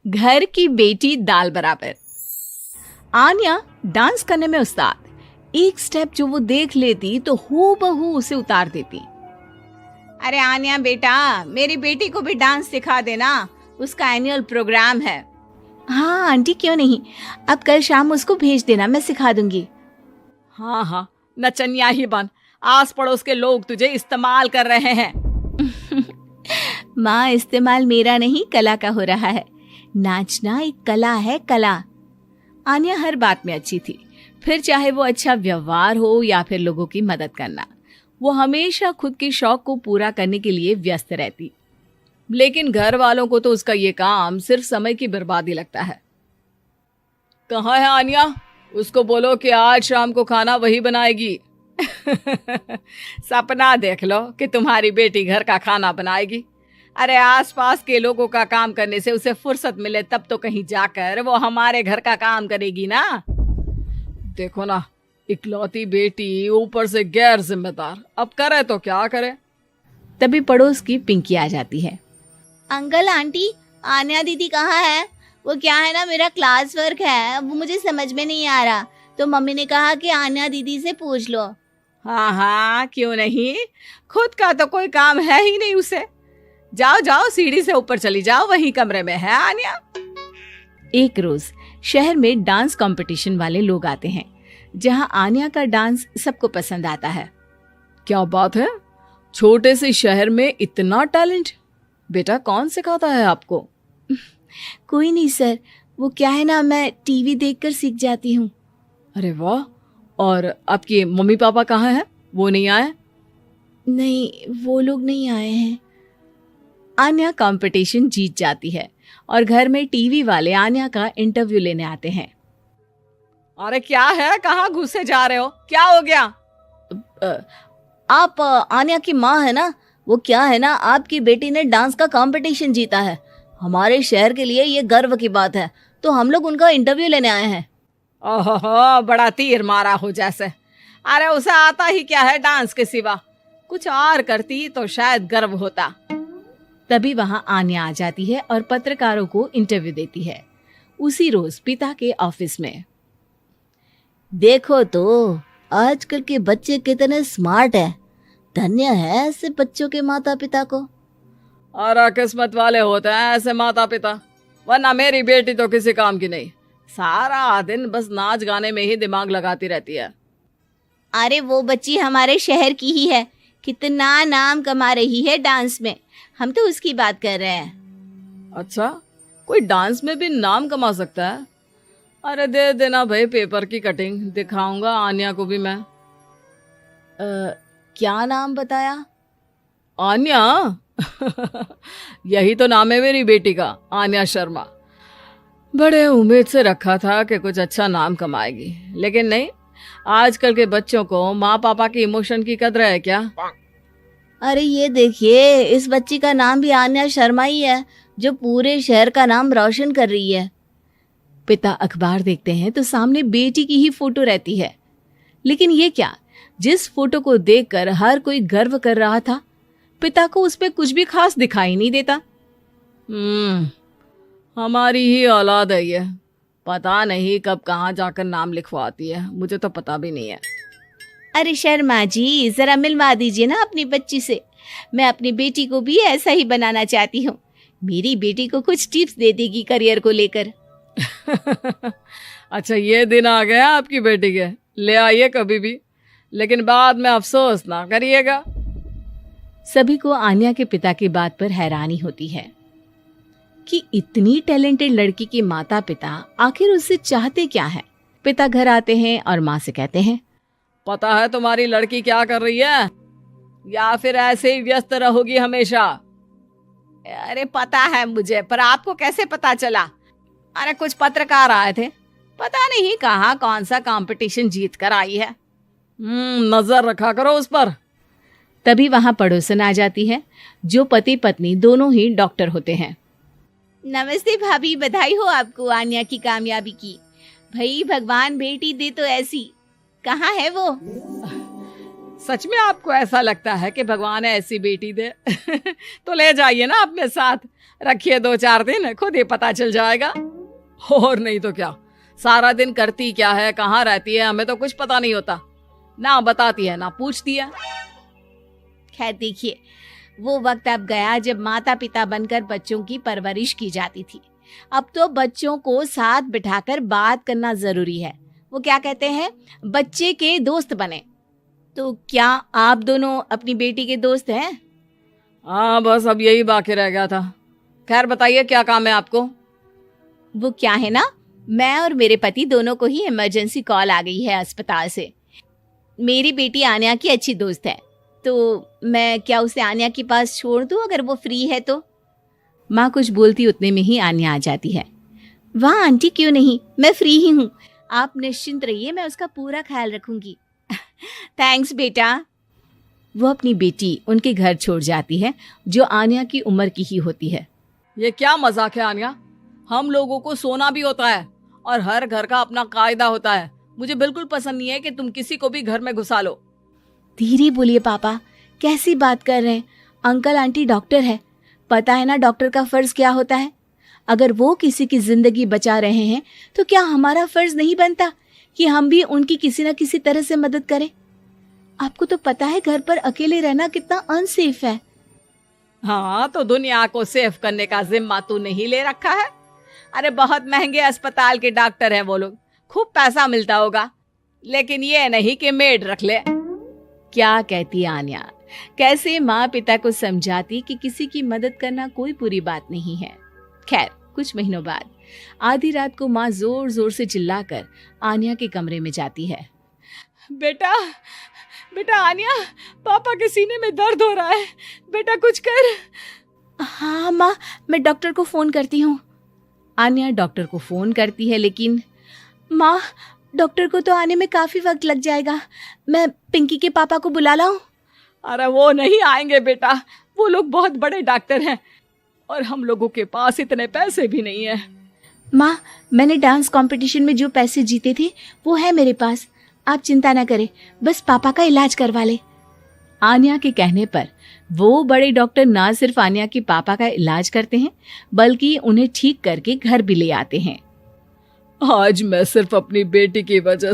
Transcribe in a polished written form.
घर की बेटी दाल बराबर। आन्या डांस करने में उस्ताद। एक स्टेप जो वो देख लेती तो हूबहू उसे उतार देती। अरे आन्या बेटा, मेरी बेटी को भी डांस सिखा देना, उसका एनुअल प्रोग्राम है। हाँ आंटी, क्यों नहीं, अब कल शाम उसको भेज देना, मैं सिखा दूंगी। हाँ, नचनिया ही बन, आस पड़ोस के लोग तुझे इस्तेमाल कर रहे हैं। माँ, इस्तेमाल मेरा नहीं कला का हो रहा है। नाचना एक कला है, कला। आन्या हर बात में अच्छी थी, फिर चाहे वो अच्छा व्यवहार हो या फिर लोगों की मदद करना। वो हमेशा खुद के शौक को पूरा करने के लिए व्यस्त रहती, लेकिन घर वालों को तो उसका ये काम सिर्फ समय की बर्बादी लगता है। कहाँ है आन्या? उसको बोलो कि आज शाम को खाना वही बनाएगी। सपना देख लो कि तुम्हारी बेटी घर का खाना बनाएगी। अरे आसपास के लोगों का काम करने से उसे फुर्सत मिले तब तो कहीं जाकर वो हमारे घर का काम करेगी ना। देखो ना, इकलौती बेटी, ऊपर से गैर जिम्मेदार, अब करे तो क्या करे। तभी पड़ोस की पिंकी आ जाती है। अंकल आंटी, आन्या दीदी कहाँ है? वो क्या है ना, मेरा क्लास वर्क है, वो मुझे समझ में नहीं आ रहा, तो मम्मी ने कहा कि आन्या दीदी से पूछ लो। हाँ, क्यों नहीं, खुद का तो कोई काम है ही नहीं उसे। जाओ जाओ, सीढ़ी से ऊपर चली जाओ, वही कमरे में है आन्या। एक रोज शहर में डांस कंपटीशन वाले लोग आते हैं, जहां आन्या का डांस सबको पसंद आता है। क्या बात है, छोटे से शहर में इतना टैलेंट? बेटा, कौन सिखाता है आपको? कोई नहीं सर, वो क्या है ना, मैं टीवी देखकर सीख जाती हूँ। अरे वाह, और आपके मम्मी पापा कहाँ हैं? वो नहीं आए? नहीं, वो लोग नहीं आए हैं। आन्या कंपटीशन जीत जाती है और घर में टीवी वाले आन्या का इंटरव्यू लेने आते हैं। अरे क्या है, कहाँ घुसे जा रहे हो, क्या हो गया? आप आन्या की माँ है ना? वो क्या है ना, आपकी बेटी ने डांस का कंपटीशन जीता है, हमारे शहर के लिए ये गर्व की बात है, तो हम लोग उनका इंटरव्यू लेने आए हैं। ओहो, बड़ा तीर मारा हो जैसे। अरे उसे आता ही क्या है डांस के सिवा, कुछ और करती तो शायद गर्व होता। तभी वहां आन्या आ जाती है और पत्रकारों को इंटरव्यू देती है। उसी रोज पिता के ऑफिस में। देखो तो आजकल के बच्चे कितने स्मार्ट हैं, धन्य है ऐसे बच्चों के माता पिता को। और किस्मत वाले होते हैं ऐसे माता पिता, वरना मेरी बेटी तो किसी काम की नहीं, सारा दिन बस नाच गाने में ही दिमाग लगाती रहती है। अरे वो बच्ची हमारे शहर की ही है, कितना नाम कमा रही है डांस में, हम तो उसकी बात कर रहे हैं। अच्छा, कोई डांस में भी नाम कमा सकता है? अरे दे देना भाई पेपर की कटिंग, दिखाऊंगा आन्या को भी मैं। क्या नाम बताया? आन्या? यही तो नाम है मेरी बेटी का, आन्या शर्मा। बड़े उम्मीद से रखा था कि कुछ अच्छा नाम कमाएगी, लेकिन नहीं, आजकल के बच्चों को माँ पापा की इमोशन की कदर है क्या? अरे ये देखिए, इस बच्ची का नाम भी आन्या शर्मा ही है, जो पूरे शहर का नाम रोशन कर रही है। पिता अखबार देखते हैं तो सामने बेटी की ही फोटो रहती है, लेकिन ये क्या, जिस फोटो को देखकर हर कोई गर्व कर रहा था, पिता को उस पे कुछ भी खास दिखाई नहीं देता। हमारी ही औलाद है ये, पता नहीं कब कहाँ जाकर नाम लिखवाती है, मुझे तो पता भी नहीं है। अरे शर्मा जी, जरा मिलवा दीजिए ना अपनी बच्ची से, मैं अपनी बेटी को भी ऐसा ही बनाना चाहती हूँ, मेरी बेटी को कुछ टिप्स दे देगी करियर को लेकर। अच्छा, ये दिन आ गया आपकी बेटी के, ले आइए कभी भी, लेकिन बाद में अफसोस ना करिएगा। सभी को आन्या के पिता की बात पर हैरानी होती है कि इतनी टैलेंटेड लड़की के माता पिता आखिर उससे चाहते क्या है। पिता घर आते हैं और माँ से कहते हैं, पता है तुम्हारी लड़की क्या कर रही है, या फिर ऐसे ही व्यस्त रहोगी हमेशा? अरे पता है मुझे, पर आपको कैसे पता चला? अरे कुछ पत्रकार आए थे, पता नहीं कहाँ कौन सा कंपटीशन जीत कर आई है। नजर रखा करो उस पर। तभी वहां पड़ोसन आ जाती है, जो पति पत्नी दोनों ही डॉक्टर होते हैं। नमस्ते भाभी, बधाई हो आपको आन्या की कामयाबी की। भाई भगवान बेटी दे तो ऐसी, कहाँ है वो? सच में आपको ऐसा लगता है कि भगवान ऐसी बेटी दे? तो ले जाइए ना अपने साथ, रखिए 2-4 दिन, खुद ही पता चल जाएगा। और नहीं तो क्या, सारा दिन करती क्या है, कहाँ रहती है, हमें तो कुछ पता नहीं होता। ना बताती है ना पूछती है। खैर देखिए, वो वक्त अब गया जब माता पिता बनकर बच्चों की परवरिश की जाती थी। अब तो बच्चों को साथ बिठाकर बात करना जरूरी है। वो क्या कहते हैं, बच्चे के दोस्त बने। तो क्या आप दोनों अपनी बेटी के दोस्त हैं? हाँ, बस अब यही बाकी रह गया था। खैर बताइए, क्या काम है आपको? वो क्या है ना, मैं और मेरे पति दोनों को ही इमरजेंसी कॉल आ गई है अस्पताल से। मेरी बेटी आन्या की अच्छी दोस्त है, तो मैं क्या उसे आन्या के पास छोड़ दूं अगर वो फ्री है तो? माँ कुछ बोलती उतने में ही आन्या आ जाती है। वाह आंटी, क्यों नहीं, मैं फ्री ही हूँ। आप निश्चिंत रहिए, मैं उसका पूरा ख्याल रखूंगी। थैंक्स बेटा। वो अपनी बेटी उनके घर छोड़ जाती है, जो आन्या की उम्र की ही होती है। ये क्या मजाक है आन्या? हम लोगों को सोना भी होता है और हर घर का अपना कायदा होता है। मुझे बिल्कुल पसंद नहीं है कि तुम किसी को भी घर में घुसा लो। धीरे बोलिए पापा, कैसी बात कर रहे हैं? अंकल आंटी डॉक्टर है, पता है ना डॉक्टर का फर्ज क्या होता है। अगर वो किसी की जिंदगी बचा रहे हैं तो क्या हमारा फर्ज नहीं बनता कि हम भी उनकी किसी न किसी तरह से मदद करें? आपको तो पता है घर पर अकेले रहना कितना अनसेफ है। हाँ, तो दुनिया को सेफ करने का जिम्मा तू नहीं ले रखा है? अरे बहुत महंगे अस्पताल के डॉक्टर हैं वो लोग, खूब पैसा मिलता होगा, लेकिन ये नहीं कि मेड रख ले। क्या कहती आन्या, कैसे माँ पिता को समझाती कि किसी की मदद करना कोई बुरी बात नहीं है। खैर कुछ महीनों बाद आधी रात को माँ जोर जोर से चिल्लाकर आन्या के कमरे में जाती है। बेटा बेटा आन्या, पापा के सीने में दर्द हो रहा है, बेटा कुछ कर। हाँ माँ, मैं डॉक्टर को फोन करती हूँ। आन्या डॉक्टर को फोन करती है, लेकिन माँ डॉक्टर को तो आने में काफी वक्त लग जाएगा, मैं पिंकी के पापा को बुला लाऊं? अरे वो नहीं आएंगे बेटा, वो लोग बहुत बड़े डॉक्टर हैं और हम लोगों के पास इतने पैसे भी नहीं है। माँ, मैंने डांस कंपटीशन में जो पैसे जीते थे वो है मेरे पास, आप चिंता ना करें, बस पापा का इलाज करवा ले। आन्या के कहने पर वो बड़े डॉक्टर ना सिर्फ आन्या के पापा का इलाज करते हैं, बल्कि उन्हें ठीक करके घर भी ले आते हैं। आज मैं सिर्फ अपनी बेटी की वजह